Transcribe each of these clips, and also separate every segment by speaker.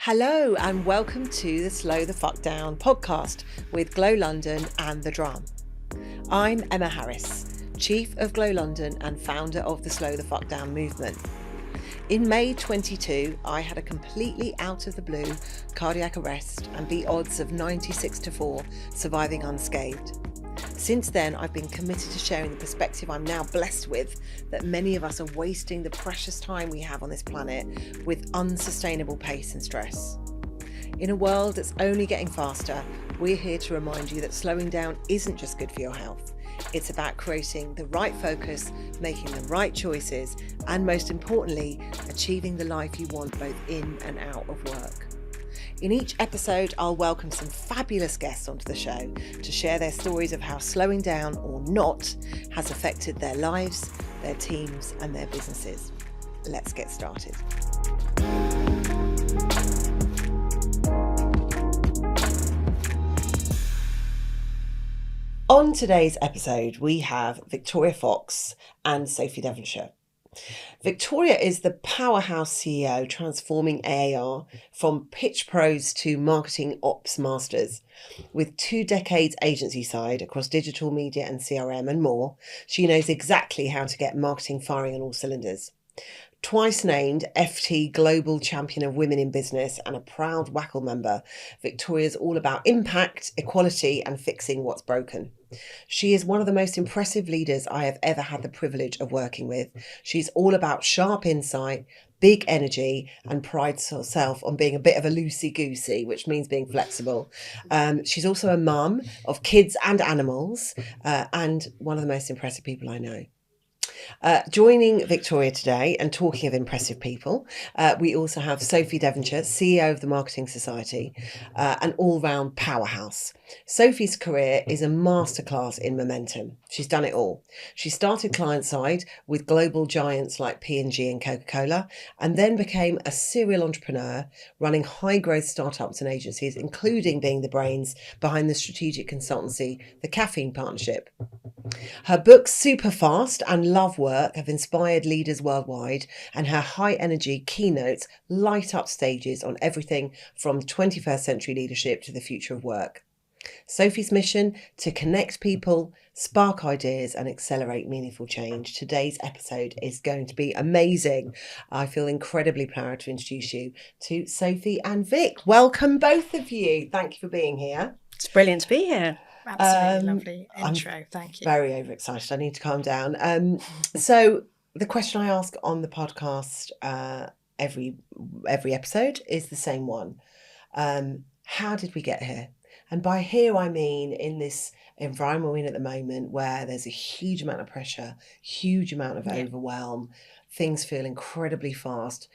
Speaker 1: Hello and welcome to the Slow the Fuck Down podcast with Glow London and The Drum. I'm Emma Harris, Chief of Glow London and founder of the Slow the Fuck Down movement. In May 22, I had a completely out of the blue cardiac arrest and the odds of 96-4 surviving unscathed. Since then, I've been committed to sharing the perspective I'm now blessed with, that many of us are wasting the precious time we have on this planet with unsustainable pace and stress. In a world that's only getting faster, we're here to remind you that slowing down isn't just good for your health. It's about creating the right focus, making the right choices, and most importantly, achieving the life you want both in and out of work. In each episode, I'll welcome some fabulous guests onto the show to share their stories of how slowing down or not has affected their lives, their teams, and their businesses. Let's get started. On today's episode, we have Victoria Fox and Sophie Devonshire. Victoria is the powerhouse CEO transforming AAR from pitch pros to marketing ops masters. With 2 decades agency side across digital media and CRM and more, she knows exactly how to get marketing firing on all cylinders. Twice named FT Global Champion of Women in Business and a proud WACL member, Victoria's all about impact, equality and fixing what's broken. She is one of the most impressive leaders I have ever had the privilege of working with. She's all about sharp insight, big energy and prides herself on being a bit of a loosey-goosey, which means being flexible. She's also a mum of kids and animals and one of the most impressive people I know. Joining Victoria today and talking of impressive people, we also have Sophie Devonshire, CEO of the Marketing Society, an all-round powerhouse. Sophie's career is a masterclass in momentum. She's done it all. She started client-side with global giants like P&G and Coca-Cola, and then became a serial entrepreneur running high-growth startups and agencies, including being the brains behind the strategic consultancy, the Caffeine Partnership. Her books Super Fast and Love Work have inspired leaders worldwide, and her high energy keynotes light up stages on everything from 21st century leadership to the future of work. Sophie's mission: to connect people, spark ideas and accelerate meaningful change. Today's episode is going to be amazing. I feel incredibly proud to introduce you to Sophie and Vic. Welcome both of you. Thank you for being here.
Speaker 2: It's brilliant to be here.
Speaker 3: Absolutely lovely intro. Thank you.
Speaker 1: Very overexcited. I need to calm down. So the question I ask on the podcast every episode is the same one. How did we get here? And by here I mean in this environment we're in at the moment where there's a huge amount of pressure, huge amount of overwhelm. Things feel incredibly fast,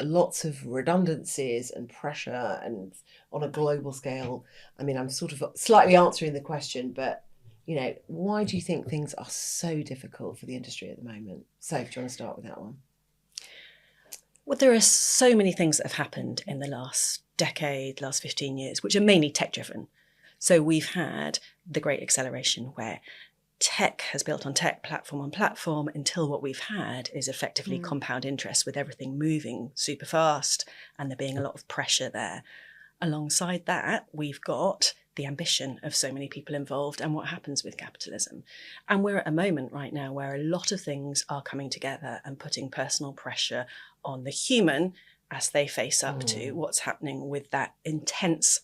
Speaker 1: lots of redundancies and pressure, and on a global scale. I mean, I'm sort of slightly answering the question, but, you know, why do you think things are so difficult for the industry at the moment? So, do you want to start with that one?
Speaker 2: Well, there are so many things that have happened in the last decade, last 15 years, which are mainly tech-driven. So we've had the great acceleration where tech has built on tech, platform on platform, until what we've had is effectively compound interest with everything moving super fast and there being a lot of pressure there. Alongside that, we've got the ambition of so many people involved and what happens with capitalism. And we're at a moment right now where a lot of things are coming together and putting personal pressure on the human as they face up to what's happening with that intense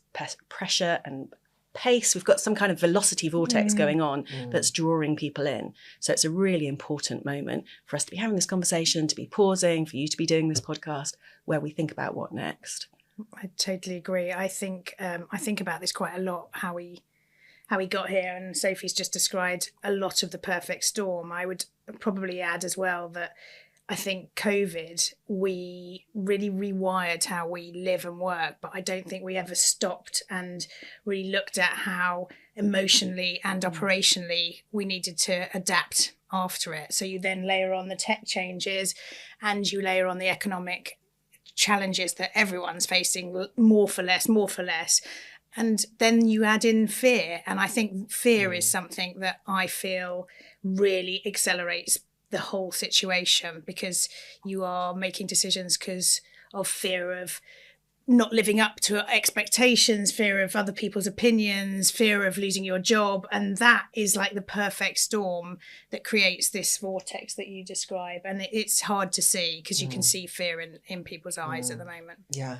Speaker 2: pressure and pace. We've got some kind of velocity vortex going on that's drawing people in. So it's a really important moment for us to be having this conversation, to be pausing, for you to be doing this podcast where we think about what next.
Speaker 3: I totally agree. I think about this quite a lot, how we got here, and Sophie's just described a lot of the perfect storm. I would probably add as well that I think COVID, we really rewired how we live and work, but I don't think we ever stopped and really looked at how emotionally and operationally we needed to adapt after it. So you then layer on the tech changes and you layer on the economic challenges that everyone's facing, more for less. And then you add in fear. And I think fear is something that I feel really accelerates the whole situation, because you are making decisions because of fear of not living up to expectations, fear of other people's opinions, fear of losing your job. And that is like the perfect storm that creates this vortex that you describe. And it's hard to see because you can see fear in people's eyes at the moment.
Speaker 1: Yeah.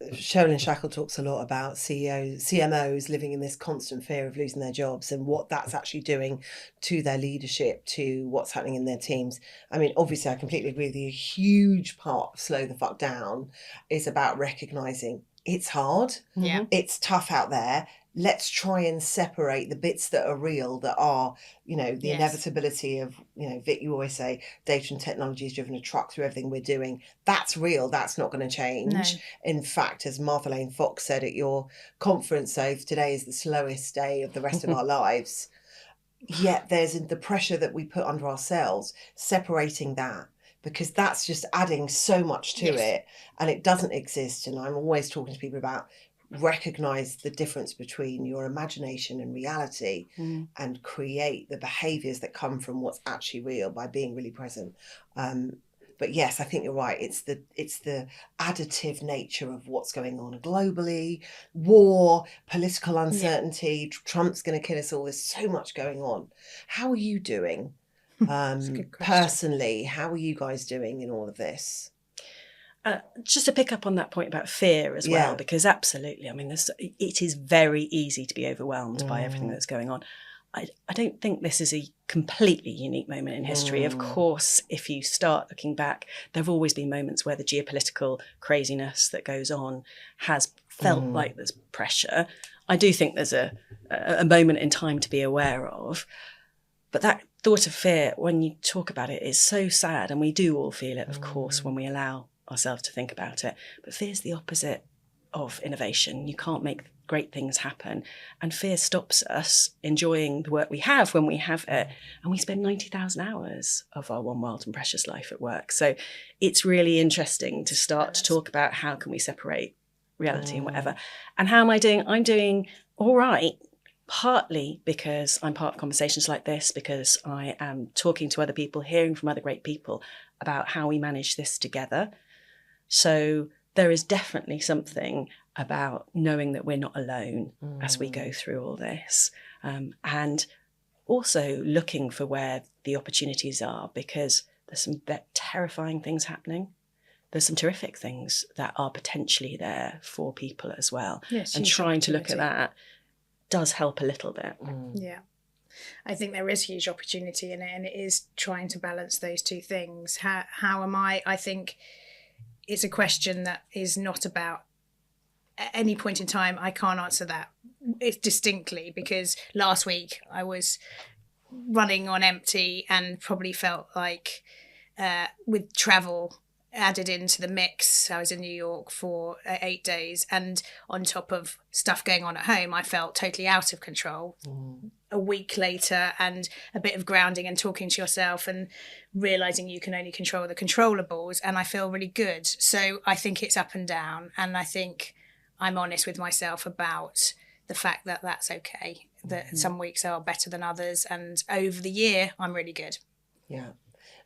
Speaker 1: Sherilyn Shackle talks a lot about CMOs living in this constant fear of losing their jobs and what that's actually doing to their leadership, to what's happening in their teams. I mean, obviously, I completely agree with you. A huge part of Slow the Fuck Down is about recognising it's hard.
Speaker 3: Yeah.
Speaker 1: It's tough out there. Let's try and separate the bits that are real, that are, the
Speaker 3: Yes.
Speaker 1: inevitability of, Vic, you always say data and technology has driven a truck through everything we're doing. That's real. That's not going to change.
Speaker 3: No.
Speaker 1: In fact, as Martha Lane Fox said at your conference, so today is the slowest day of the rest of our lives. Yet there's the pressure that we put under ourselves, separating that, because that's just adding so much to it, and it doesn't exist. And I'm always talking to people about recognize the difference between your imagination and reality, and create the behaviors that come from what's actually real by being really present. But yes, I think you're right. It's the additive nature of what's going on globally, war, political uncertainty. Trump's going to kill us all. There's so much going on. How are you doing? Personally, how are you guys doing in all of this?
Speaker 2: Just to pick up on that point about fear as well, because absolutely, I mean, it is very easy to be overwhelmed by everything that's going on. I don't think this is a completely unique moment in history. Of course, if you start looking back, there have always been moments where the geopolitical craziness that goes on has felt like there's pressure. I do think there's a moment in time to be aware of. But that thought of fear, when you talk about it, is so sad. And we do all feel it, of course, when we allow ourselves to think about it. But fear is the opposite of innovation. You can't make great things happen. And fear stops us enjoying the work we have when we have it. And we spend 90,000 hours of our one wild and precious life at work. So it's really interesting to start to talk about how can we separate reality and whatever. And how am I doing? I'm doing all right. Partly because I'm part of conversations like this, because I am talking to other people, hearing from other great people about how we manage this together. So there is definitely something about knowing that we're not alone as we go through all this. And also looking for where the opportunities are, because there's some terrifying things happening. There's some terrific things that are potentially there for people as well.
Speaker 3: Yes,
Speaker 2: and trying to look at that does help a little bit.
Speaker 3: Yeah. I think there is huge opportunity in it, and it is trying to balance those two things. How am I think it's a question that is not about, at any point in time, I can't answer that distinctly, because last week I was running on empty and probably felt like with travel added into the mix, I was in New York for 8 days, and on top of stuff going on at home, I felt totally out of control. A week later, and a bit of grounding and talking to yourself and realizing you can only control the controllables, and I feel really good. So I think it's up and down, and I think I'm honest with myself about the fact that that's okay, that some weeks are better than others, and over the year I'm really good.
Speaker 1: Yeah.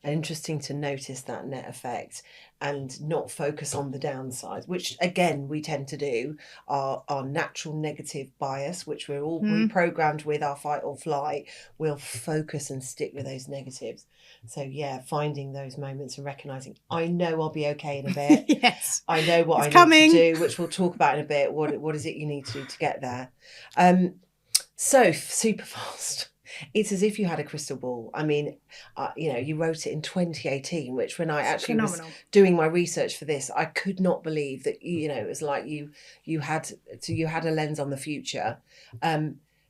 Speaker 1: Interesting to notice that net effect and not focus on the downside, which again we tend to do. Our natural negative bias, which we're all reprogrammed with, our fight or flight, we'll focus and stick with those negatives. So yeah, finding those moments and recognizing, I know I'll be okay in a bit.
Speaker 3: Yes,
Speaker 1: I know what
Speaker 3: it's
Speaker 1: I need
Speaker 3: coming.
Speaker 1: to do, which we'll talk about in a bit. What is it you need to do to get there? So super fast. It's as if you had a crystal ball. I mean, you wrote it in 2018, which when I actually was doing my research for this, I could not believe that, it was like you had a lens on the future.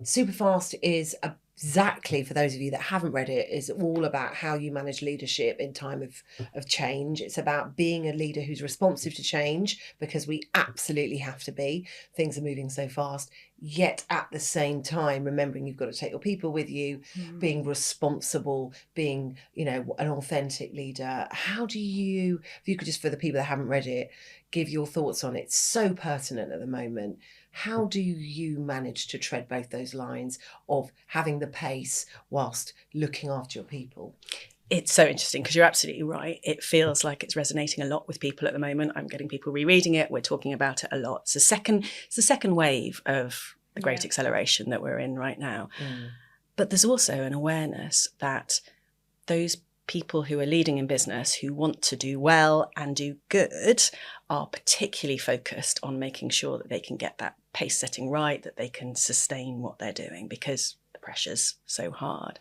Speaker 1: Superfast is exactly, for those of you that haven't read it, is all about how you manage leadership in time of change. It's about being a leader who's responsive to change, because we absolutely have to be. Things are moving so fast, yet at the same time remembering you've got to take your people with you, being responsible, being an authentic leader. How do you, if you could just, for the people that haven't read it, give your thoughts on it? It's so pertinent at the moment. How do you manage to tread both those lines of having the pace whilst looking after your people?
Speaker 2: It's so interesting because you're absolutely right. It feels like it's resonating a lot with people at the moment. I'm getting people rereading it. We're talking about it a lot. It's the second wave of the great acceleration that we're in right now. But there's also an awareness that those people who are leading in business, who want to do well and do good, are particularly focused on making sure that they can get that pace setting right, that they can sustain what they're doing because the pressure's so hard.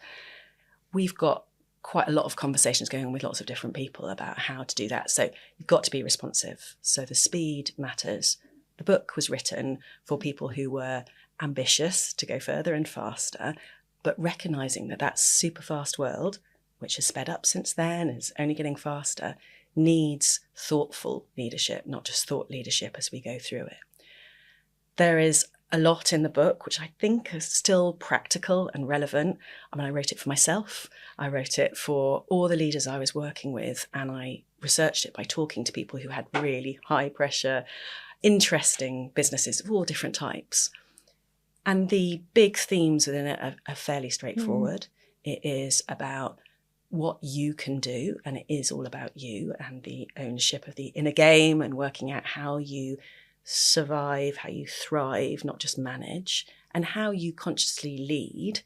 Speaker 2: We've got quite a lot of conversations going on with lots of different people about how to do that. So you've got to be responsive. So the speed matters. The book was written for people who were ambitious to go further and faster, but recognizing that that super fast world, which has sped up since then, is only getting faster, needs thoughtful leadership, not just thought leadership as we go through it. There is a lot in the book which I think is still practical and relevant. I mean, I wrote it for myself. I wrote it for all the leaders I was working with, and I researched it by talking to people who had really high pressure, interesting businesses of all different types. And the big themes within it are fairly straightforward. It is about what you can do, and it is all about you and the ownership of the inner game and working out how you survive, how you thrive, not just manage, and how you consciously lead,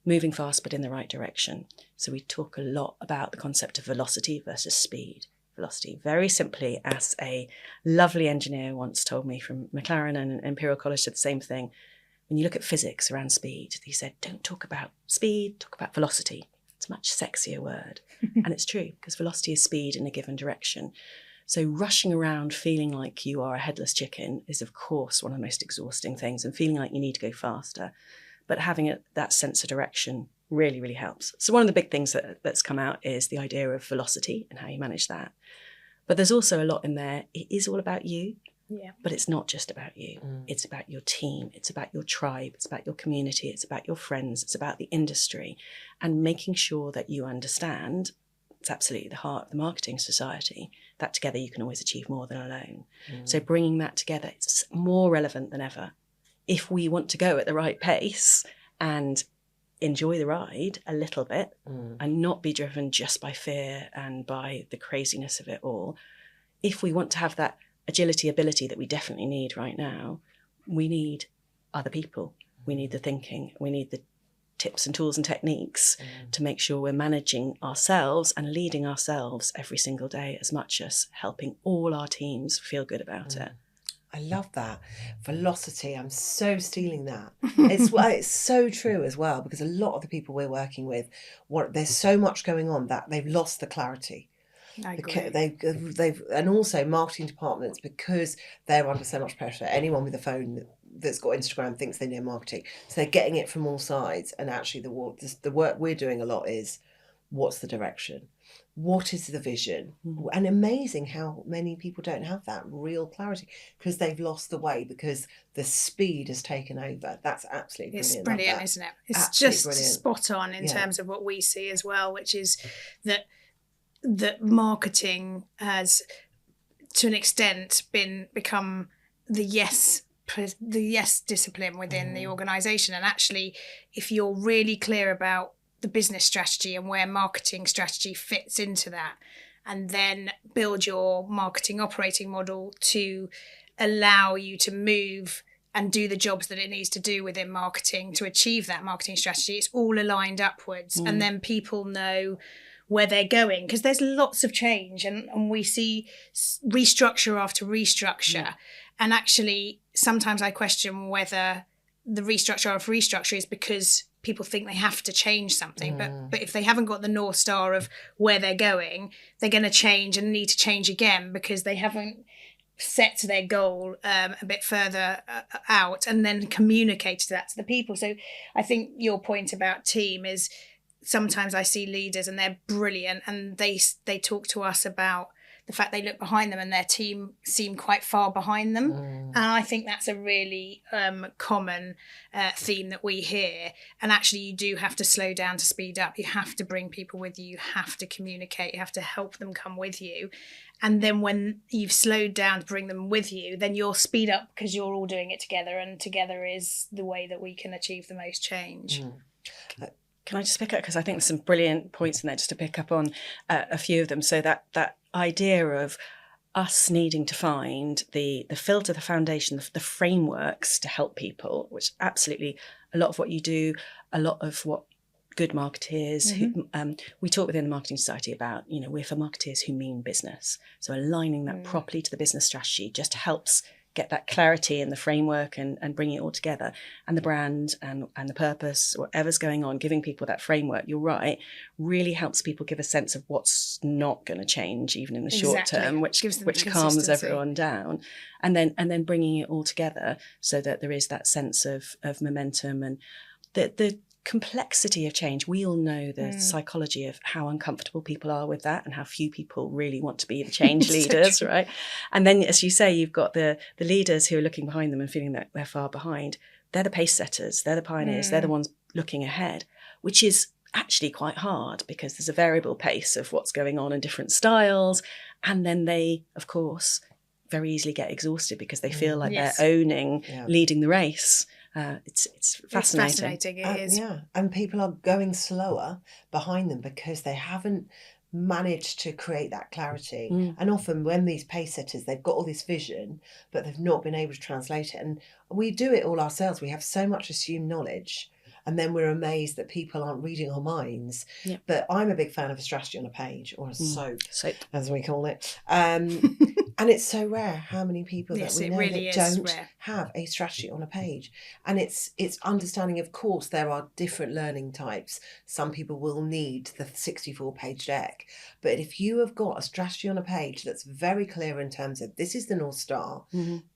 Speaker 2: moving fast but in the right direction. So we talk a lot about the concept of velocity versus speed. Velocity, very simply, as a lovely engineer once told me from McLaren and Imperial College, said the same thing. When you look at physics around speed, he said, don't talk about speed, talk about velocity. It's a much sexier word. And it's true, because velocity is speed in a given direction. So rushing around feeling like you are a headless chicken is, of course, one of the most exhausting things, and feeling like you need to go faster. But having that sense of direction really, really helps. So one of the big things that's come out is the idea of velocity and how you manage that. But there's also a lot in there. It is all about you.
Speaker 3: Yeah.
Speaker 2: But it's not just about you. It's about your team. It's about your tribe. It's about your community. It's about your friends. It's about the industry. And making sure that you understand, it's absolutely the heart of the marketing society, that together you can always achieve more than alone. So bringing that together, it's more relevant than ever. If we want to go at the right pace and enjoy the ride a little bit and not be driven just by fear and by the craziness of it all, if we want to have that agility ability that we definitely need right now, we need other people. We need the thinking. We need the tips and tools and techniques to make sure we're managing ourselves and leading ourselves every single day, as much as helping all our teams feel good about it.
Speaker 1: I love that. Velocity. I'm so stealing that. It's so true as well, because a lot of the people we're working with, there's so much going on that they've lost the clarity.
Speaker 3: I agree.
Speaker 1: They've and also marketing departments, because they're under so much pressure. Anyone with a phone that's got Instagram thinks they know marketing, so they're getting it from all sides. And actually, the work we're doing a lot is, what's the direction? What is the vision? And amazing how many people don't have that real clarity, because they've lost the way, because the speed has taken over. That's absolutely brilliant.
Speaker 3: It's brilliant, isn't it? It's
Speaker 1: absolutely
Speaker 3: just
Speaker 1: brilliant.
Speaker 3: Spot on in terms of what we see as well, which is that marketing has, to an extent, become the yes discipline within the organisation. And actually, if you're really clear about the business strategy and where marketing strategy fits into that, and then build your marketing operating model to allow you to move and do the jobs that it needs to do within marketing to achieve that marketing strategy, it's all aligned upwards. And then people know where they're going, because there's lots of change, and we see restructure after restructure. And actually, sometimes I question whether the restructure after restructure is because people think they have to change something. But if they haven't got the North Star of where they're going, they're going to change and need to change again, because they haven't set their goal a bit further out and then communicated that to the people. So I think your point about team is, sometimes I see leaders and they're brilliant, and they talk to us about the fact they look behind them and their team seem quite far behind them. And I think that's a really common theme that we hear. And actually, you do have to slow down to speed up. You have to bring people with you. You have to communicate. You have to help them come with you. And then when you've slowed down to bring them with you, then you'll speed up, because you're all doing it together, and together is the way that we can achieve the most change.
Speaker 2: Can I just pick up, because I think there's some brilliant points in there, just to pick up on a few of them. So that idea of us needing to find the filter, the foundation, the frameworks to help people, which absolutely a lot of what you do, a lot of what good marketeers, we talk within the Marketing Society about, we're for marketeers who mean business. So aligning that properly to the business strategy just helps get that clarity in the framework and bringing it all together, and the brand and the purpose, whatever's going on, giving people that framework, you're right, really helps people give a sense of what's not going to change even in the short term, which calms everyone down, and then bringing it all together so that there is that sense of momentum and the complexity of change. We all know the psychology of how uncomfortable people are with that and how few people really want to be the change leaders, right? And then, as you say, you've got the leaders who are looking behind them and feeling that they're far behind. They're the pace setters, they're the pioneers, they're the ones looking ahead, which is actually quite hard because there's a variable pace of what's going on in different styles. And then they, of course, very easily get exhausted because they feel like they're owning, leading the race. It's fascinating.
Speaker 3: It's fascinating. It is.
Speaker 1: Yeah, and people are going slower behind them because they haven't managed to create that clarity. And often when these pace setters, they've got all this vision, but they've not been able to translate it. And we do it all ourselves. We have so much assumed knowledge, and then we're amazed that people aren't reading our minds. Yep. But I'm a big fan of a strategy on a page, or a soap, as we call it. And it's so rare how many people that we know that don't have a strategy on a page. And it's understanding, of course, there are different learning types. Some people will need the 64-page deck. But if you have got a strategy on a page that's very clear in terms of this is the North Star,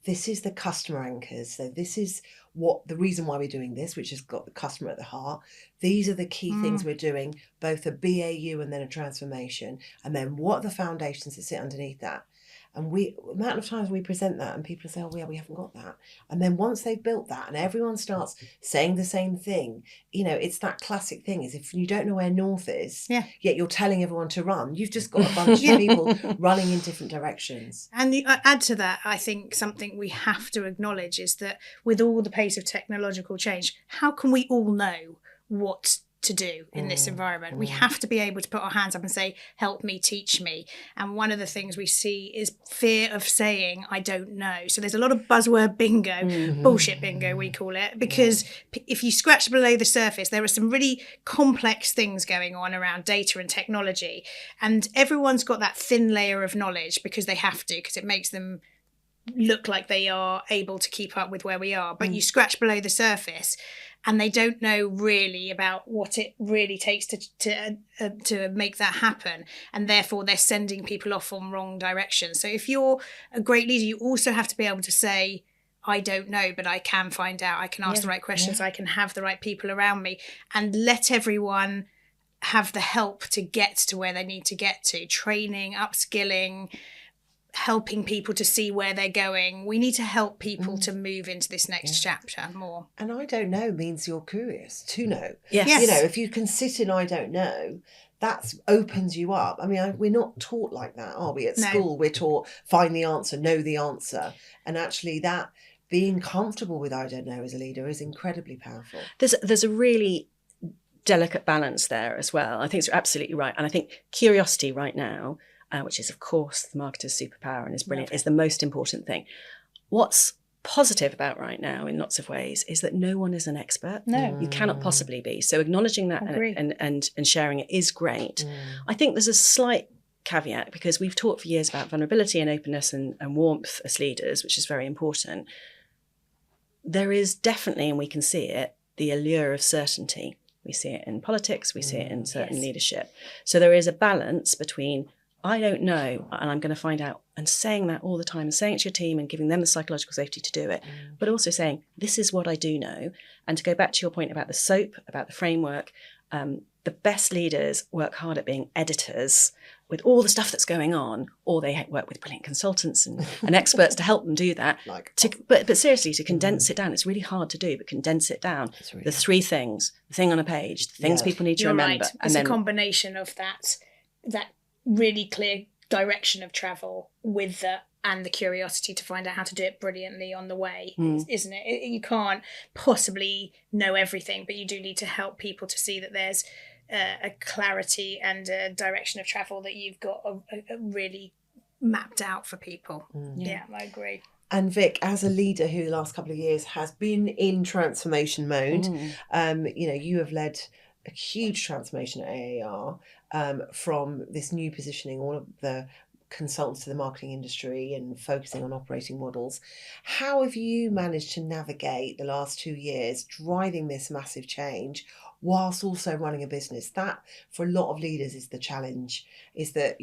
Speaker 1: this is the customer anchors, so this is what the reason why we're doing this, which has got the customer at the heart. These are the key things we're doing, both a BAU and then a transformation. And then what are the foundations that sit underneath that? And the amount of times we present that and people say, oh, yeah, we haven't got that. And then once they've built that and everyone starts saying the same thing, it's that classic thing is if you don't know where north is, yet you're telling everyone to run, you've just got a bunch of people running in different directions.
Speaker 3: And add to that, I think something we have to acknowledge is that with all the pace of technological change, how can we all know what to do in this environment? We have to be able to put our hands up and say, help me, teach me. And one of the things we see is fear of saying, I don't know. So there's a lot of buzzword bingo, bullshit bingo we call it, because if you scratch below the surface, there are some really complex things going on around data and technology. And everyone's got that thin layer of knowledge because they have to, because it makes them look like they are able to keep up with where we are. But you scratch below the surface and they don't know really about what it really takes to make that happen. And therefore they're sending people off on wrong directions. So if you're a great leader, you also have to be able to say, I don't know, but I can find out. I can ask the right questions. I can have the right people around me, and let everyone have the help to get to where they need to get to. Training, upskilling, helping people to see where they're going. We need to help people to move into this next chapter more.
Speaker 1: And I don't know means you're curious to know.
Speaker 3: Yes.
Speaker 1: If you can sit in I don't know, that opens you up. I mean, we're not taught like that, are we? At school, we're taught find the answer, know the answer. And actually that being comfortable with I don't know as a leader is incredibly powerful.
Speaker 2: There's a really delicate balance there as well. I think you're absolutely right. And I think curiosity right now, which is, of course, the marketer's superpower and is brilliant, is the most important thing. What's positive about right now in lots of ways is that no one is an expert.
Speaker 3: No.
Speaker 2: You cannot possibly be. So acknowledging that and sharing it is great. I think there's a slight caveat because we've talked for years about vulnerability and openness and warmth as leaders, which is very important. There is definitely, and we can see it, the allure of certainty. We see it in politics, we see it in certain leadership. So there is a balance between I don't know, and I'm going to find out, and saying that all the time, and saying it to your team and giving them the psychological safety to do it, but also saying, this is what I do know. And to go back to your point about the soap, about the framework, the best leaders work hard at being editors with all the stuff that's going on, or they work with brilliant consultants and experts to help them do that. But seriously, to condense it down, it's really hard to do, but condense it down. Really the three things, the thing on a page, the things people need to remember.
Speaker 3: Right. It's a combination of that really clear direction of travel with the and the curiosity to find out how to do it brilliantly on the way, isn't it? You can't possibly know everything, but you do need to help people to see that there's a clarity and a direction of travel that you've got a really mapped out for people. Yeah, I agree.
Speaker 1: And Vic, as a leader who the last couple of years has been in transformation mode, you have led a huge transformation at AAR, from this new positioning, all of the consultants to the marketing industry and focusing on operating models. How have you managed to navigate the last 2 years driving this massive change whilst also running a business? That, for a lot of leaders, is the challenge, is that,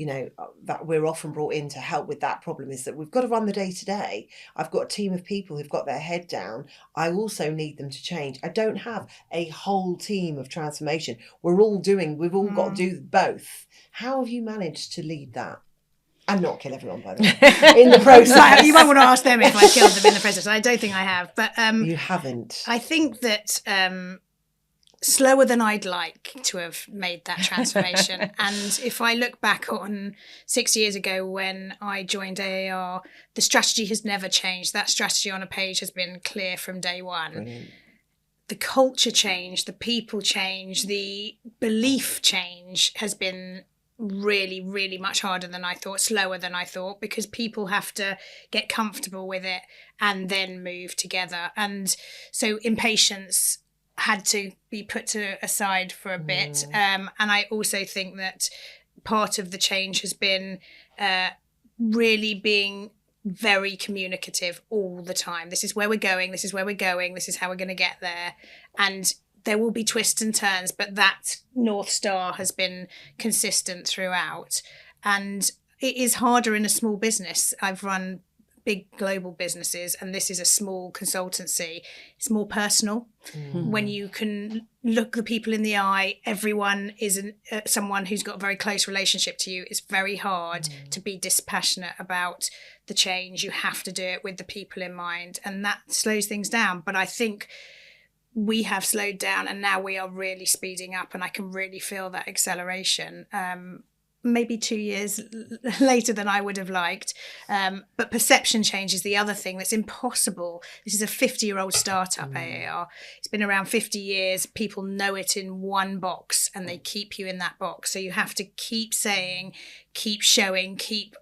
Speaker 1: that we're often brought in to help with that problem, is that we've got to run the day to day. I've got a team of people who've got their head down. I also need them to change. I don't have a whole team of transformation. We've all got to do both. How have you managed to lead that? And not kill everyone, by the way, in the process.
Speaker 3: You might want to ask them if I killed them in the process. I don't think I have. But
Speaker 1: you haven't.
Speaker 3: I think that slower than I'd like to have made that transformation. And if I look back on 6 years ago when I joined AAR, the strategy has never changed. That strategy on a page has been clear from day one.
Speaker 1: Brilliant.
Speaker 3: The culture change, the people change, the belief change has been really, really much harder than I thought, slower than I thought, because people have to get comfortable with it and then move together. And so impatience had to be put aside for a bit. And I also think that part of the change has been really being very communicative all the time. This is where we're going. This is where we're going. This is how we're going to get there. And there will be twists and turns, but that North Star has been consistent throughout. And it is harder in a small business. I've run big global businesses, and this is a small consultancy. It's more personal. When you can look the people in the eye, everyone is someone who's got a very close relationship to you. It's very hard to be dispassionate about the change. You have to do it with the people in mind, and that slows things down. But I think we have slowed down, and now we are really speeding up, and I can really feel that acceleration. Maybe 2 years later than I would have liked. But perception change is the other thing that's impossible. This is a 50-year-old startup, AAR. It's been around 50 years. People know it in one box, and they keep you in that box. So you have to keep saying, keep showing, keep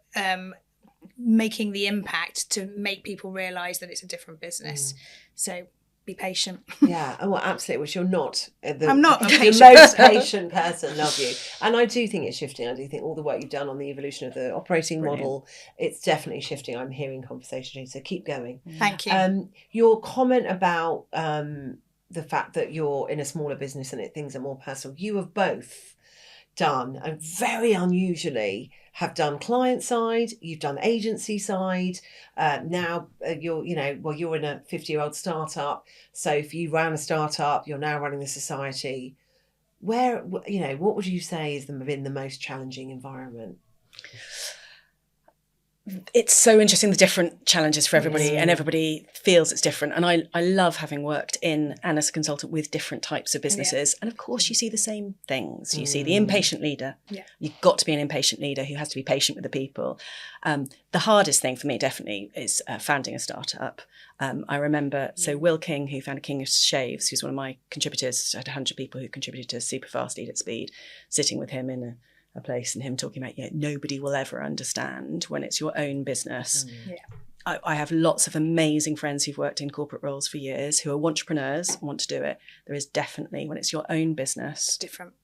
Speaker 3: making the impact to make people realise that it's a different business. So be patient.
Speaker 1: Yeah, well, absolutely. Which you're not.
Speaker 3: I'm not a
Speaker 1: the
Speaker 3: patient
Speaker 1: most patient person. Love you. And I do think it's shifting. I do think all the work you've done on the evolution of the operating model, it's definitely shifting. I'm hearing conversation, so keep going.
Speaker 3: Thank you.
Speaker 1: Your comment about the fact that you're in a smaller business and things are more personal. You have both done, and very unusually have done client side, you've done agency side. Now you're in a 50-year-old startup. So if you ran a startup, you're now running the society. Where, what would you say has been the most challenging environment?
Speaker 2: It's so interesting, the different challenges for everybody, and everybody feels it's different. And I love having worked in and as a consultant with different types of businesses. And of course, you see the same things. You see the impatient leader. You've got to be an impatient leader who has to be patient with the people. The hardest thing for me definitely is founding a startup. I remember, so Will King, who founded King of Shaves, who's one of my contributors, I had 100 people who contributed to Super Fast Eat at Speed, sitting with him in a place, and him talking about, nobody will ever understand when it's your own business. I have lots of amazing friends who've worked in corporate roles for years, who are entrepreneurs, want to do it. There is definitely, when it's your own business, different.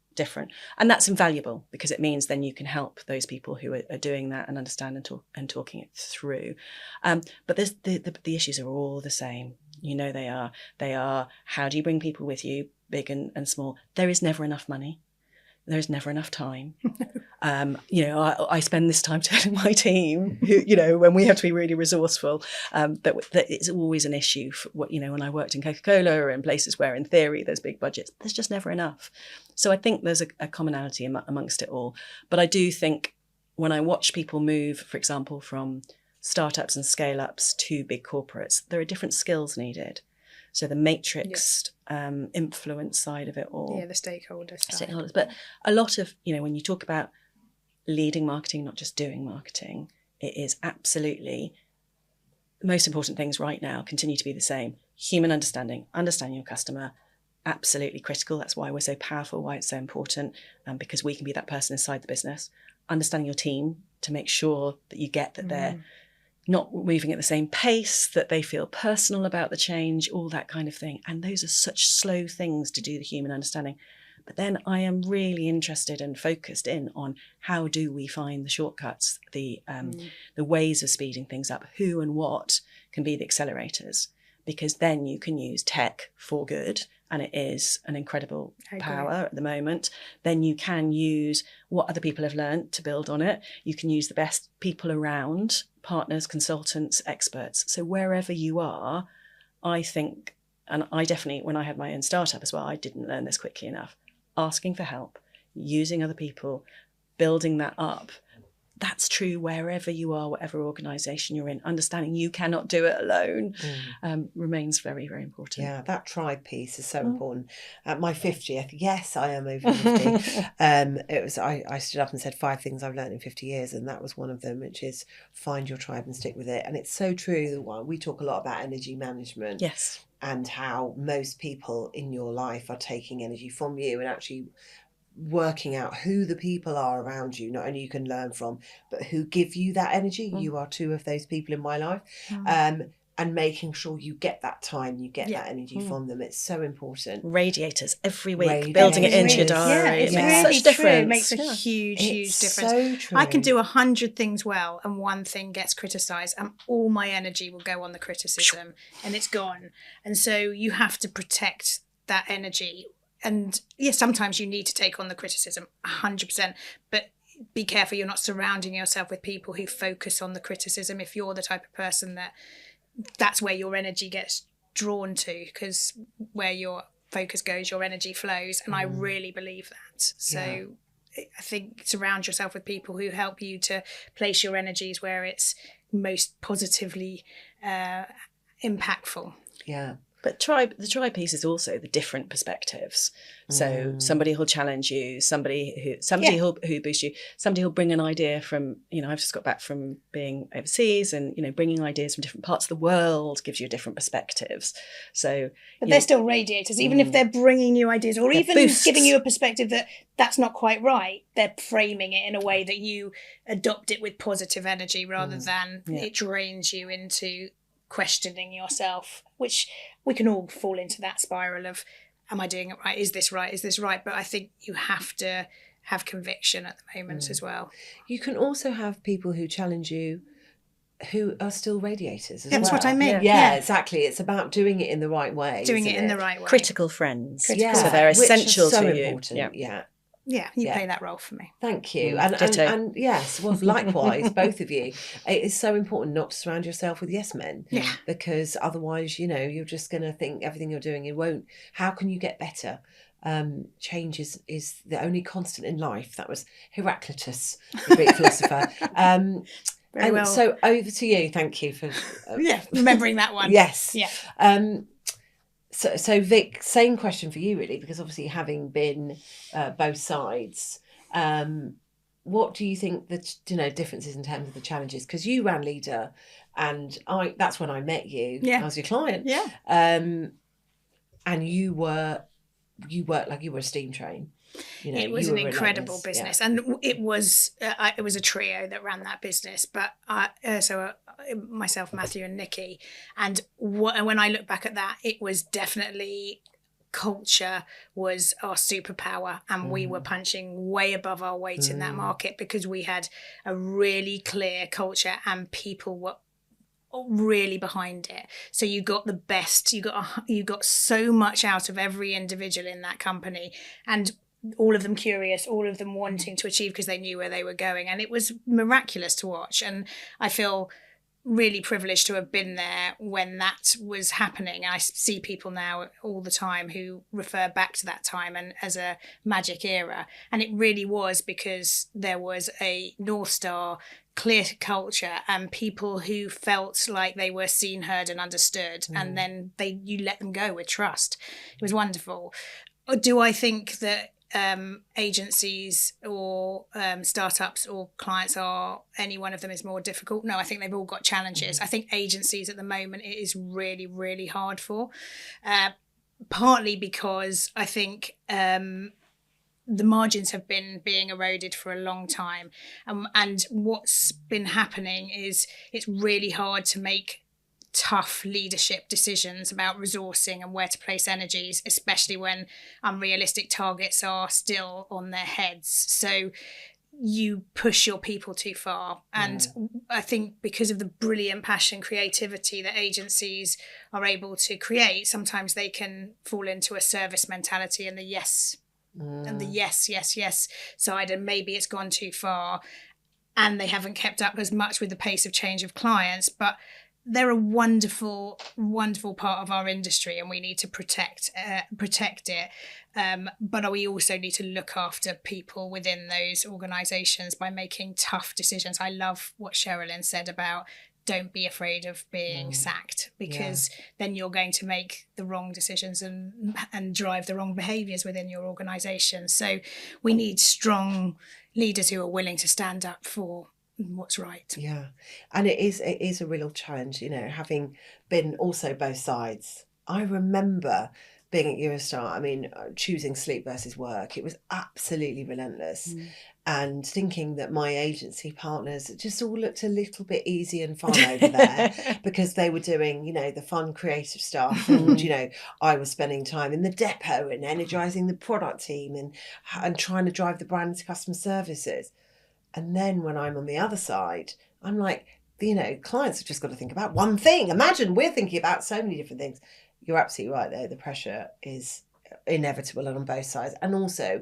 Speaker 2: And that's invaluable, because it means then you can help those people who are doing that and understand and talking it through. But there's the issues are all the same. They are, how do you bring people with you, big and small? There is never enough money. There's never enough time. I spend this time telling my team, who, when we have to be really resourceful, that it's always an issue. For when I worked in Coca-Cola or in places where, in theory, there's big budgets, there's just never enough. So I think there's a commonality amongst it all. But I do think when I watch people move, for example, from startups and scale-ups to big corporates, there are different skills needed. So the matrix influence side of it all.
Speaker 3: Yeah, the stakeholders.
Speaker 2: But a lot of, when you talk about leading marketing, not just doing marketing, it is absolutely the most important things right now continue to be the same. Human understanding your customer, absolutely critical. That's why we're so powerful, why it's so important, because we can be that person inside the business. Understanding your team to make sure that you get that they're not moving at the same pace, that they feel personal about the change, all that kind of thing. And those are such slow things to do, the human understanding. But then I am really interested and focused in on how do we find the shortcuts, the ways of speeding things up, who and what can be the accelerators, because then you can use tech for good, and it is an incredible power at the moment. Then you can use what other people have learned to build on it. You can use the best people around, partners, consultants, experts. So wherever you are, I think, and I definitely, when I had my own startup as well, I didn't learn this quickly enough. Asking for help, using other people, building that up. That's true wherever you are, whatever organisation you're in. Understanding you cannot do it alone remains very, very important.
Speaker 1: Yeah, that tribe piece is so important. At my 50th, yes, I am over 50. I stood up and said 5 things I've learned in 50 years, and that was one of them, which is find your tribe and stick with it. And it's so true. We talk a lot about energy management.
Speaker 2: Yes.
Speaker 1: And how most people in your life are taking energy from you, and actually working out who the people are around you, not only you can learn from, but who give you that energy. You are 2 of those people in my life. And making sure you get that time, you get that energy from them. It's so important.
Speaker 2: Radiators every week, building it into your diary.
Speaker 3: It's
Speaker 2: it makes
Speaker 3: really
Speaker 2: such difference.
Speaker 3: True. It makes a huge difference.
Speaker 1: So true.
Speaker 3: I can do 100 things well, and one thing gets criticised, and all my energy will go on the criticism, and it's gone. And so you have to protect that energy. And yes, sometimes you need to take on the criticism, 100%. But be careful you're not surrounding yourself with people who focus on the criticism. If you're the type of person that's where your energy gets drawn to, because where your focus goes, your energy flows. And I really believe that. So I think surround yourself with people who help you to place your energies where it's most positively impactful.
Speaker 1: Yeah.
Speaker 2: But the tribe piece is also the different perspectives. So somebody who'll challenge you, somebody who'll boost you, somebody who'll bring an idea from, I've just got back from being overseas, and, bringing ideas from different parts of the world gives you different perspectives. So,
Speaker 3: but they're still radiators, even if they're bringing you ideas, or even
Speaker 2: boosts.
Speaker 3: Giving you a perspective that's not quite right. They're framing it in a way that you adopt it with positive energy rather than it drains you into questioning yourself, which we can all fall into that spiral of, am I doing it right? Is this right? Is this right? But I think you have to have conviction at the moment as well.
Speaker 1: You can also have people who challenge you who are still radiators as well.
Speaker 3: That's what I mean.
Speaker 1: Yeah, exactly. It's about doing it in the right way.
Speaker 3: Doing it in the right way.
Speaker 2: Critical friends.
Speaker 1: Yeah,
Speaker 2: so they're essential
Speaker 1: which is so
Speaker 2: to you.
Speaker 1: important.
Speaker 3: Yeah, you play that role for me.
Speaker 1: Thank you. And yes, well, likewise, both of you. It is so important not to surround yourself with yes men.
Speaker 3: Yeah.
Speaker 1: Because otherwise, you're just going to think everything you're doing, it won't. How can you get better? Change is the only constant in life. That was Heraclitus, the Greek philosopher.
Speaker 3: Very well.
Speaker 1: So over to you. Thank you for
Speaker 3: remembering that one.
Speaker 1: Yes.
Speaker 3: Yeah.
Speaker 1: So Vic, same question for you really, because obviously having been both sides, what do you think the differences in terms of the challenges? Because you ran Leader, and that's when I met you. I was your client.
Speaker 3: Yeah.
Speaker 1: And you worked like you were a steam train.
Speaker 3: It was an incredible business, and it was a trio that ran that business. But myself, Matthew, and Nikki, and when I look back at that, it was definitely culture was our superpower, and we were punching way above our weight in that market because we had a really clear culture and people were really behind it. So you got the best. You got so much out of every individual in that company, and all of them curious, all of them wanting to achieve because they knew where they were going. And it was miraculous to watch. And I feel really privileged to have been there when that was happening. I see people now all the time who refer back to that time and as a magic era. And it really was because there was a North Star, clear culture, and people who felt like they were seen, heard and understood. And then you let them go with trust. It was wonderful. Do I think that agencies or startups or clients are any one of them is more difficult. No, I think they've all got challenges. I think agencies at the moment, it is really, really hard for, partly because I think the margins have been being eroded for a long time. And what's been happening is it's really hard to make tough leadership decisions about resourcing and where to place energies, especially when unrealistic targets are still on their heads. So you push your people too far. And I think because of the brilliant passion, creativity that agencies are able to create, sometimes they can fall into a service mentality and the yes side, and maybe it's gone too far and they haven't kept up as much with the pace of change of clients. But they're a wonderful part of our industry, and we need to protect it, but we also need to look after people within those organizations by making tough decisions. I love what Sherilyn said about don't be afraid of being sacked, because then you're going to make the wrong decisions and drive the wrong behaviours within your organisation. So we need strong leaders who are willing to stand up for what's right.
Speaker 1: Yeah, and it is a real challenge, having been also both sides. I remember being at Eurostar, choosing sleep versus work. It was absolutely relentless. And thinking that my agency partners just all looked a little bit easy and fun over there because they were doing, the fun creative stuff. And, I was spending time in the depot and energising the product team and trying to drive the brand to customer services. And then when I'm on the other side, I'm like, clients have just got to think about one thing. Imagine we're thinking about so many different things. You're absolutely right, though. The pressure is inevitable on both sides. And also,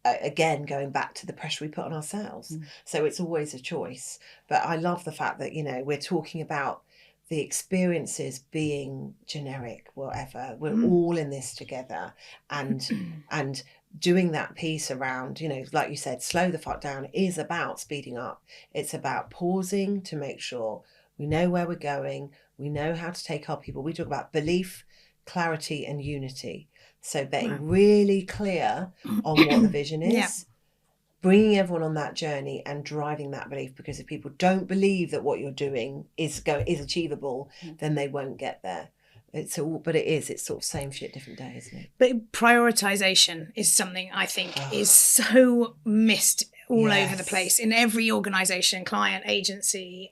Speaker 1: again, going back to the pressure we put on ourselves. So it's always a choice. But I love the fact that, we're talking about the experiences being generic, whatever. We're all in this together. And doing that piece around, like you said, slow the fuck down is about speeding up. It's about pausing to make sure we know where we're going. We know how to take our people. We talk about belief, clarity and unity. So being really clear on what the vision is, bringing everyone on that journey and driving that belief, because if people don't believe that what you're doing is achievable, then they won't get there. It's sort of same shit, different day, isn't it?
Speaker 3: But prioritization is something I think is so missed all over the place in every organization, client, agency,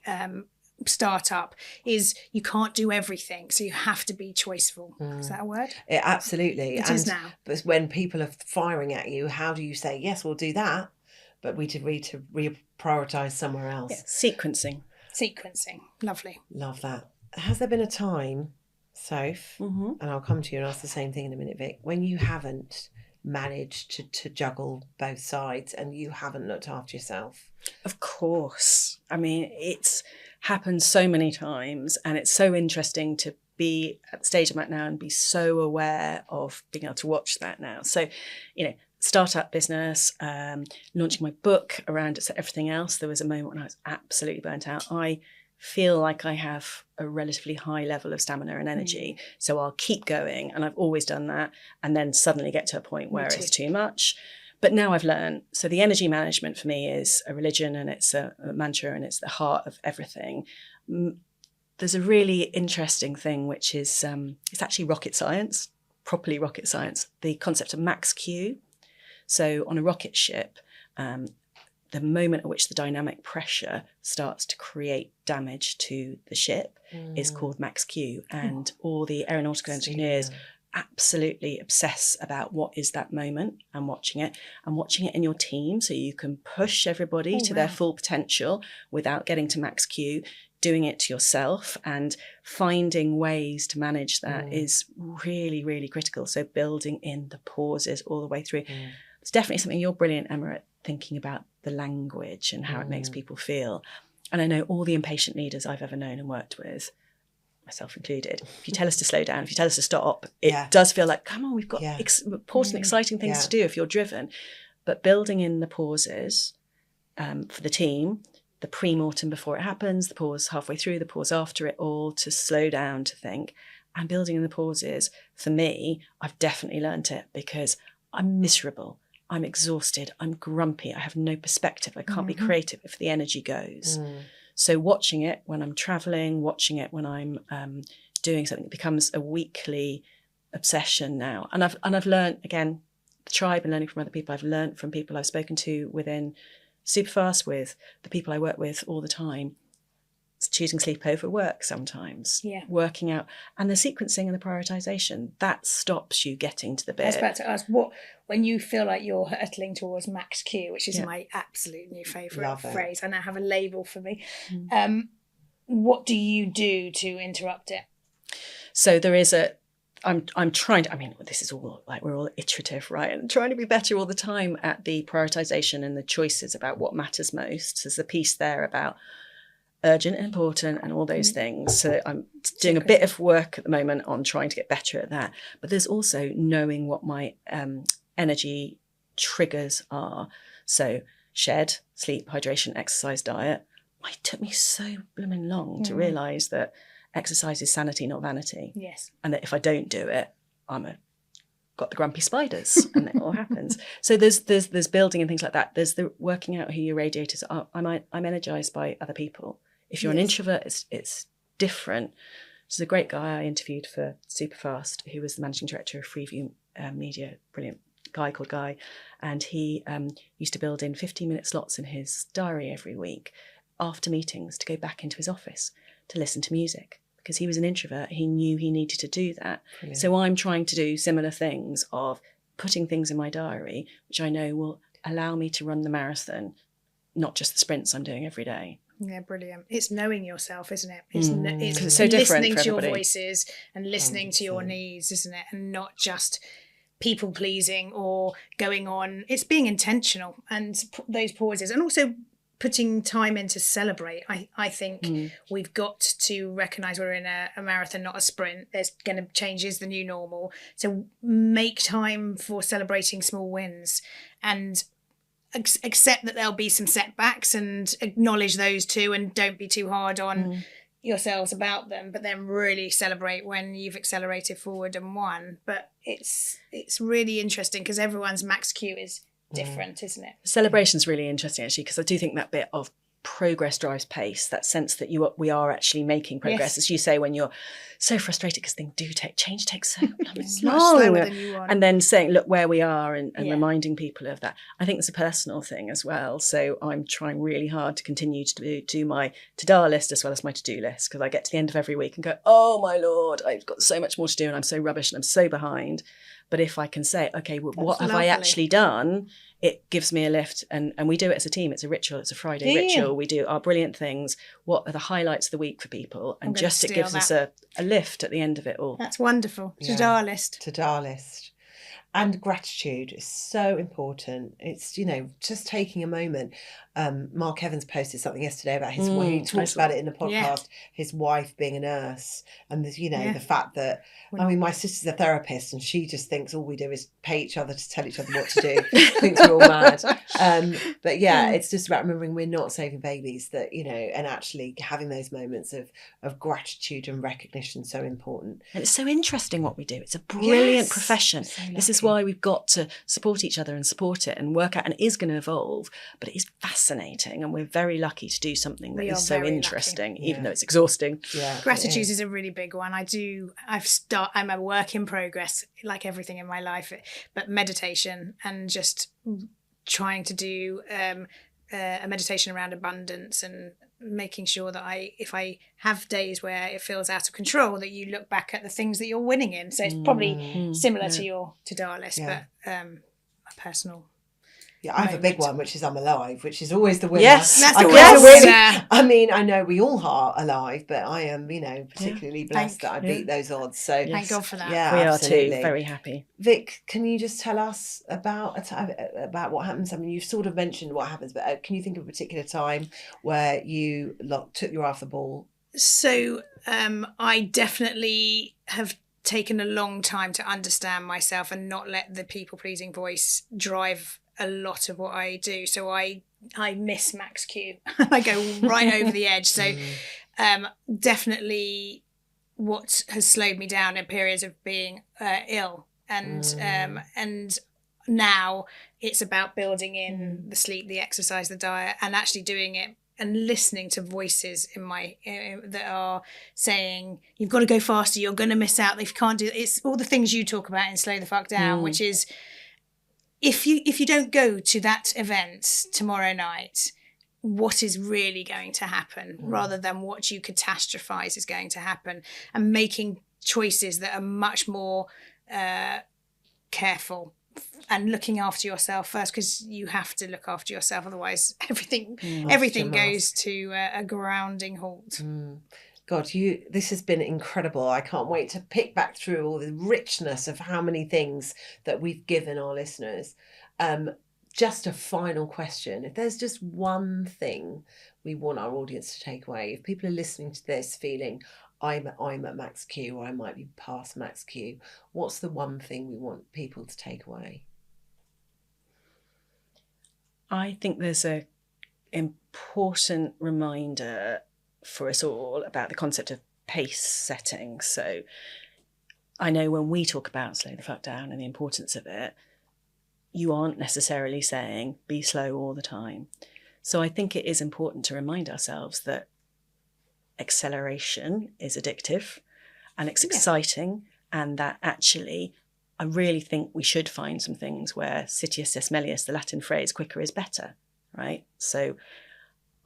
Speaker 3: startup. Is you can't do everything, so you have to be choiceful. Is that a word?
Speaker 1: Absolutely.
Speaker 3: It is now.
Speaker 1: But when people are firing at you, how do you say, yes, we'll do that, but we need to reprioritize somewhere else?
Speaker 2: Sequencing.
Speaker 3: Lovely.
Speaker 1: Love that. Has there been a time, Soph, and I'll come to you and ask the same thing in a minute, Vic, when you haven't managed to juggle both sides and you haven't looked after yourself?
Speaker 2: Of course. It's happened so many times, and it's so interesting to be at the stage I'm at now and be so aware of being able to watch that now. So, startup business, launching my book around everything else. There was a moment when I was absolutely burnt out. I feel like I have a relatively high level of stamina and energy, so I'll keep going, and I've always done that, and then suddenly get to a point where it's too much. But now I've learned, so the energy management for me is a religion, and it's a mantra, and it's the heart of everything. There's a really interesting thing, which is, it's actually rocket science, properly rocket science, the concept of max Q. So on a rocket ship, the moment at which the dynamic pressure starts to create damage to the ship is called max Q. And all the aeronautical engineers absolutely obsess about what is that moment and watching it in your team, so you can push everybody to their full potential without getting to max Q. Doing it to yourself and finding ways to manage that is really, really critical. So building in the pauses all the way through. It's definitely something you're brilliant, Emma, at thinking about the language and how it makes people feel. And I know all the impatient leaders I've ever known and worked with, myself included, if you tell us to slow down, if you tell us to stop, it does feel like, come on, we've got important, exciting things to do if you're driven. But building in the pauses for the team, the pre-mortem before it happens, the pause halfway through, the pause after it all, to slow down, to think, and building in the pauses, for me, I've definitely learned it, because I'm miserable I'm exhausted, I'm grumpy, I have no perspective, I can't be creative if the energy goes. So watching it when I'm traveling, watching it when I'm doing something, it becomes a weekly obsession now. And I've learned, again, the tribe and learning from other people, I've learned from people I've spoken to within Superfast, with the people I work with all the time. It's choosing sleep over work sometimes, working out, and the sequencing and the prioritization, that stops you getting to the bit.
Speaker 3: I was about to ask, when you feel like you're hurtling towards max Q, which is my absolute new favourite phrase, I now have a label for me. What do you do to interrupt it?
Speaker 2: So there is I'm trying to, I mean, this is all like, we're all iterative, right? And trying to be better all the time at the prioritization and the choices about what matters most. There's a piece there about urgent and important and all those things. So I'm doing a bit of work at the moment on trying to get better at that. But there's also knowing what my energy triggers are. So shed, sleep, hydration, exercise, diet. It took me so blooming long to realise that exercise is sanity, not vanity.
Speaker 3: Yes.
Speaker 2: And that if I don't do it, got the grumpy spiders, and it all happens. So there's building and things like that. There's the working out who your radiators are. I'm energized by other people. If you're an introvert, it's different. There's a great guy I interviewed for Superfast, who was the managing director of Freeview Media, brilliant guy called Guy, and he used to build in 15-minute slots in his diary every week after meetings to go back into his office to listen to music. Because he was an introvert, he knew he needed to do that. Brilliant. So I'm trying to do similar things of putting things in my diary, which I know will allow me to run the marathon, not just the sprints I'm doing every day.
Speaker 3: Yeah, brilliant. It's knowing yourself, isn't it? It's
Speaker 2: so
Speaker 3: listening to your voices and listening to your needs, isn't it? And not just people pleasing or going on. It's being intentional and those pauses, and also putting time in to celebrate. I think we've got to recognise we're in a marathon, not a sprint. There's going to changes, the new normal. So make time for celebrating small wins and accept that there'll be some setbacks and acknowledge those too, and don't be too hard on yourselves about them, but then really celebrate when you've accelerated forward and won. But it's really interesting because everyone's max Q is different, isn't it?
Speaker 2: Celebration's really interesting, actually, because I do think that bit of progress drives pace, that sense that we are actually making progress. As you say, when you're so frustrated because things do change takes so long,
Speaker 3: than you want.
Speaker 2: And then saying, look where we are, and reminding people of that. I think it's a personal thing as well. So I'm trying really hard to continue to do my to-do list as well as my to-do list, because I get to the end of every week and go, oh my Lord, I've got so much more to do and I'm so rubbish and I'm so behind. But if I can say, okay, well, what have I actually done? It gives me a lift, and we do it as a team. It's a ritual. It's a Friday ritual. We do our brilliant things. What are the highlights of the week for people? And just it gives us a lift at the end of it all.
Speaker 3: That's wonderful. To-do list.
Speaker 1: To-do list. And gratitude is so important. It's, just taking a moment. Mark Evans posted something yesterday about his wife. He talked about it in the podcast, his wife being a nurse. And, the fact that, my sister's a therapist and she just thinks all we do is pay each other to tell each other what to do. Thinks we're all mad. But it's just about remembering we're not saving babies, that, and actually having those moments of gratitude and recognition so important.
Speaker 2: And it's so interesting what we do. It's a brilliant profession. So this is why we've got to support each other and support it and work out, and it is going to evolve, but it is fascinating, and we're very lucky to do something that is so interesting, even though it's exhausting.
Speaker 3: Gratitude is a really big one. I'm a work in progress, like everything in my life, but meditation and just trying to do a meditation around abundance, and making sure that if I have days where it feels out of control, that you look back at the things that you're winning in. So it's probably similar to your to-do list, but a personal.
Speaker 1: Yeah, I have a big one, which is I'm alive, which is always the winner.
Speaker 3: Yes, that's the winner.
Speaker 1: I know we all are alive, but I am, particularly blessed that I beat those odds. So
Speaker 3: thank God for that.
Speaker 1: Yeah,
Speaker 2: we
Speaker 1: absolutely.
Speaker 2: are too. Very happy.
Speaker 1: Vic, can you just tell us about what happens? I mean, you've sort of mentioned what happens, but can you think of a particular time where you took your eye off the ball?
Speaker 3: So I definitely have taken a long time to understand myself and not let the people-pleasing voice drive a lot of what I do. So I miss max Q. I go right over the edge. So definitely what has slowed me down in periods of being ill and now it's about building in the sleep, the exercise, the diet, and actually doing it and listening to voices that are saying, you've got to go faster, you're going to miss out, if you can't do it. It's all the things you talk about in Slow the Fuck Down, which is, if you don't go to that event tomorrow night, what is really going to happen, rather than what you catastrophize is going to happen, and making choices that are much more careful and looking after yourself first, because you have to look after yourself, otherwise everything goes to a grounding halt.
Speaker 1: God, this has been incredible. I can't wait to pick back through all the richness of how many things that we've given our listeners. Just a final question. If there's just one thing we want our audience to take away, if people are listening to this feeling, I'm at max Q, or I might be past max Q, what's the one thing we want people to take away? I
Speaker 2: think there's an important reminder for us all about the concept of pace setting. So I know when we talk about Slow the Fuck Down and the importance of it, you aren't necessarily saying be slow all the time. So I think it is important to remind ourselves that acceleration is addictive and it's exciting, and that actually I really think we should find some things where citius est melius, the Latin phrase, quicker is better, right? So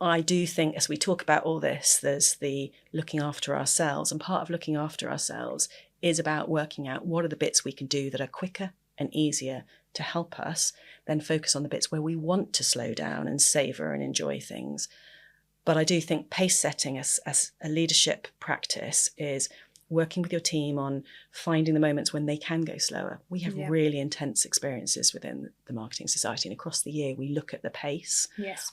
Speaker 2: I do think as we talk about all this, there's the looking after ourselves, and part of looking after ourselves is about working out what are the bits we can do that are quicker and easier to help us, then focus on the bits where we want to slow down and savour and enjoy things. But I do think pace setting as a leadership practice is working with your team on finding the moments when they can go slower. We have really intense experiences within the Marketing Society, and across the year we look at the pace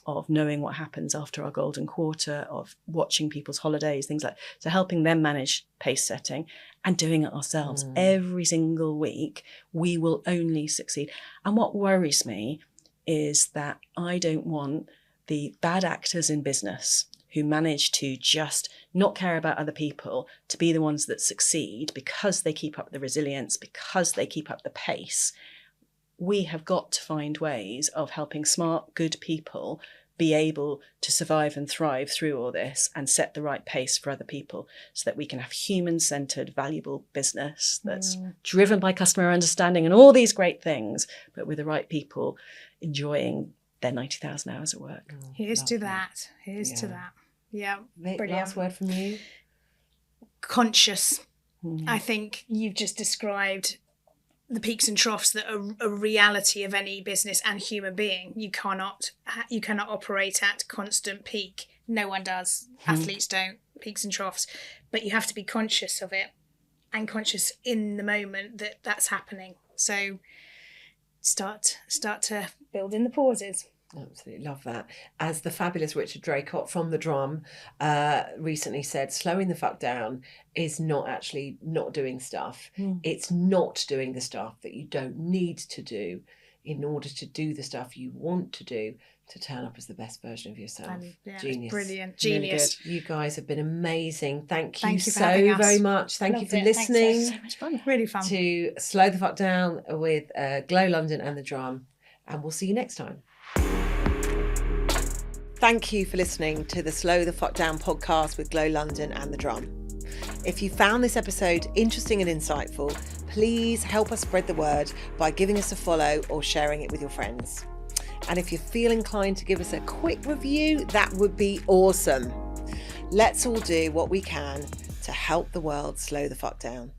Speaker 2: of knowing what happens after our golden quarter, of watching people's holidays, things like so helping them manage pace setting and doing it ourselves. Every single week we will only succeed. And what worries me is that I don't want the bad actors in business who manage to just not care about other people to be the ones that succeed because they keep up the resilience, because they keep up the pace. We have got to find ways of helping smart, good people be able to survive and thrive through all this and set the right pace for other people, so that we can have human-centred, valuable business that's driven by customer understanding and all these great things, but with the right people enjoying their 90,000 hours at work.
Speaker 3: Here's to that. Yeah,
Speaker 1: Vic,
Speaker 3: brilliant.
Speaker 1: last word from you.
Speaker 3: Conscious. I think you've just described the peaks and troughs that are a reality of any business and human being. You cannot operate at constant peak. No one does. Athletes don't. Peaks and troughs. But you have to be conscious of it, and conscious in the moment that that's happening. So start to build in the pauses.
Speaker 1: Absolutely love that. As the fabulous Richard Draycott from The Drum recently said, slowing the fuck down is not actually not doing stuff. It's not doing the stuff that you don't need to do in order to do the stuff you want to do to turn up as the best version of yourself. Genius.
Speaker 3: Brilliant. Genius.
Speaker 1: Really, you guys have been amazing. Thank you
Speaker 3: for
Speaker 1: so
Speaker 3: having us.
Speaker 1: very much. Thank you for listening.
Speaker 3: So much fun. Really fun.
Speaker 1: To Slow the Fuck Down with Glow London and The Drum. And we'll see you next time. Thank you for listening to the Slow the Fuck Down podcast with Glow London and The Drum. If you found this episode interesting and insightful, please help us spread the word by giving us a follow or sharing it with your friends. And if you feel inclined to give us a quick review, that would be awesome. Let's all do what we can to help the world slow the fuck down.